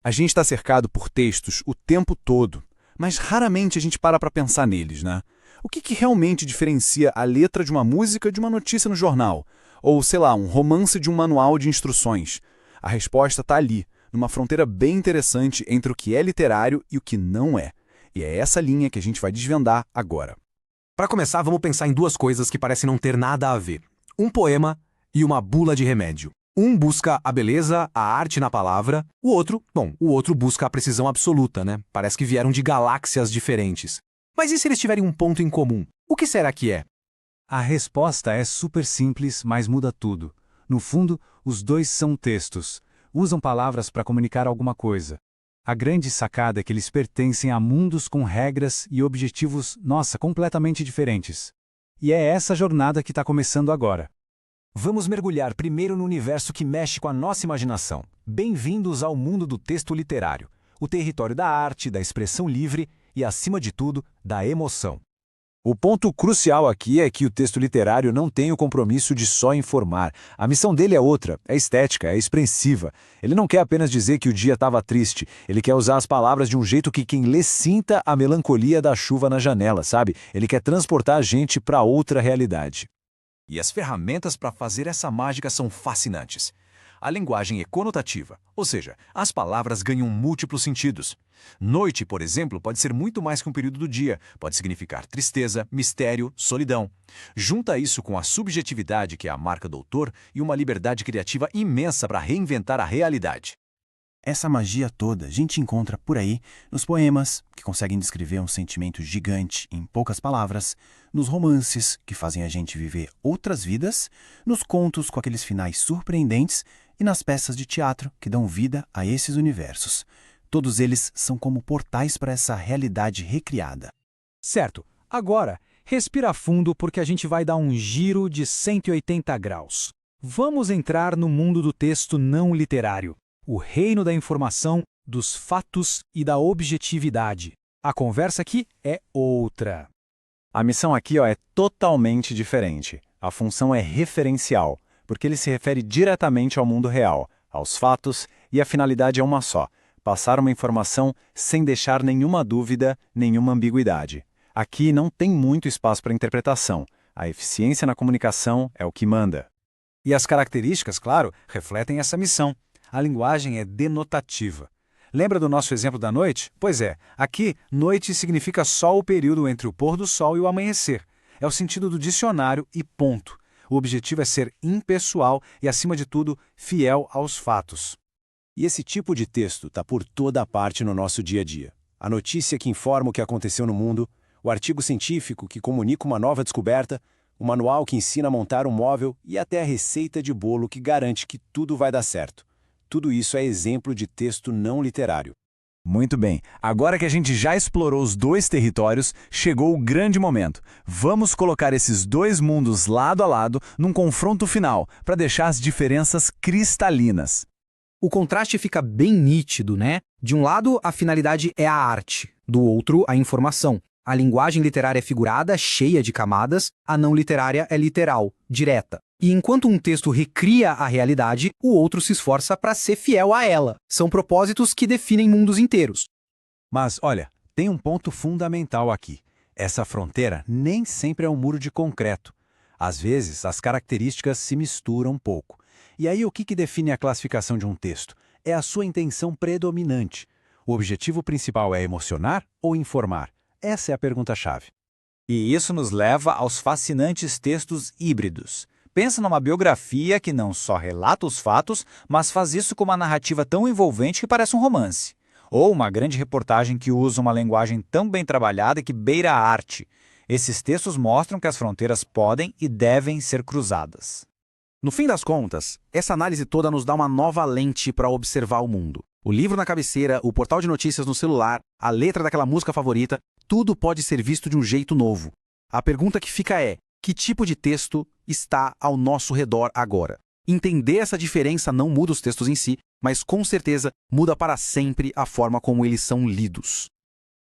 A gente está cercado por textos o tempo todo, mas raramente a gente para pensar neles, né? O que realmente diferencia a letra de uma música de uma notícia no jornal? Ou, sei lá, um romance de um manual de instruções? A resposta está ali, numa fronteira bem interessante entre o que é literário e o que não é. E é essa linha que a gente vai desvendar agora. Para começar, vamos pensar em duas coisas que parecem não ter nada a ver. Um poema e uma bula de remédio. Um busca a beleza, a arte na palavra, o outro busca a precisão absoluta, né? Parece que vieram de galáxias diferentes. Mas e se eles tiverem um ponto em comum? O que será que é? A resposta é super simples, mas muda tudo. No fundo, os dois são textos. Usam palavras para comunicar alguma coisa. A grande sacada é que eles pertencem a mundos com regras e objetivos, completamente diferentes. E é essa jornada que está começando agora. Vamos mergulhar primeiro no universo que mexe com a nossa imaginação. Bem-vindos ao mundo do texto literário, o território da arte, da expressão livre e, acima de tudo, da emoção. O ponto crucial aqui é que o texto literário não tem o compromisso de só informar. A missão dele é outra, é estética, é expressiva. Ele não quer apenas dizer que o dia estava triste, ele quer usar as palavras de um jeito que quem lê sinta a melancolia da chuva na janela, sabe? Ele quer transportar a gente para outra realidade. E as ferramentas para fazer essa mágica são fascinantes. A linguagem é conotativa, ou seja, as palavras ganham múltiplos sentidos. Noite, por exemplo, pode ser muito mais que um período do dia, pode significar tristeza, mistério, solidão. Junta isso com a subjetividade, que é a marca do autor, e uma liberdade criativa imensa para reinventar a realidade. Essa magia toda a gente encontra por aí nos poemas, que conseguem descrever um sentimento gigante em poucas palavras, nos romances, que fazem a gente viver outras vidas, nos contos com aqueles finais surpreendentes e nas peças de teatro que dão vida a esses universos. Todos eles são como portais para essa realidade recriada. Certo. Agora, respira fundo porque a gente vai dar um giro de 180 graus. Vamos entrar no mundo do texto não literário. O reino da informação, dos fatos e da objetividade. A conversa aqui é outra. A missão aqui é totalmente diferente. A função é referencial, porque ele se refere diretamente ao mundo real, aos fatos, e a finalidade é uma só: passar uma informação sem deixar nenhuma dúvida, nenhuma ambiguidade. Aqui não tem muito espaço para interpretação. A eficiência na comunicação é o que manda. E as características, claro, refletem essa missão. A linguagem é denotativa. Lembra do nosso exemplo da noite? Pois é, aqui, noite significa só o período entre o pôr do sol e o amanhecer. É o sentido do dicionário e ponto. O objetivo é ser impessoal e, acima de tudo, fiel aos fatos. E esse tipo de texto está por toda a parte no nosso dia a dia. A notícia que informa o que aconteceu no mundo, o artigo científico que comunica uma nova descoberta, o manual que ensina a montar um móvel e até a receita de bolo que garante que tudo vai dar certo. Tudo isso é exemplo de texto não literário. Muito bem, agora que a gente já explorou os dois territórios, chegou o grande momento. Vamos colocar esses dois mundos lado a lado num confronto final, para deixar as diferenças cristalinas. O contraste fica bem nítido, né? De um lado, a finalidade é a arte, do outro, a informação. A linguagem literária é figurada, cheia de camadas, a não literária é literal, direta. E enquanto um texto recria a realidade, o outro se esforça para ser fiel a ela. São propósitos que definem mundos inteiros. Mas, olha, tem um ponto fundamental aqui. Essa fronteira nem sempre é um muro de concreto. Às vezes, as características se misturam um pouco. E aí, o que define a classificação de um texto? É a sua intenção predominante. O objetivo principal é emocionar ou informar? Essa é a pergunta-chave. E isso nos leva aos fascinantes textos híbridos. Pensa numa biografia que não só relata os fatos, mas faz isso com uma narrativa tão envolvente que parece um romance. Ou uma grande reportagem que usa uma linguagem tão bem trabalhada que beira a arte. Esses textos mostram que as fronteiras podem e devem ser cruzadas. No fim das contas, essa análise toda nos dá uma nova lente para observar o mundo. O livro na cabeceira, o portal de notícias no celular, a letra daquela música favorita, tudo pode ser visto de um jeito novo. A pergunta que fica é: que tipo de texto está ao nosso redor agora? Entender essa diferença não muda os textos em si, mas com certeza muda para sempre a forma como eles são lidos.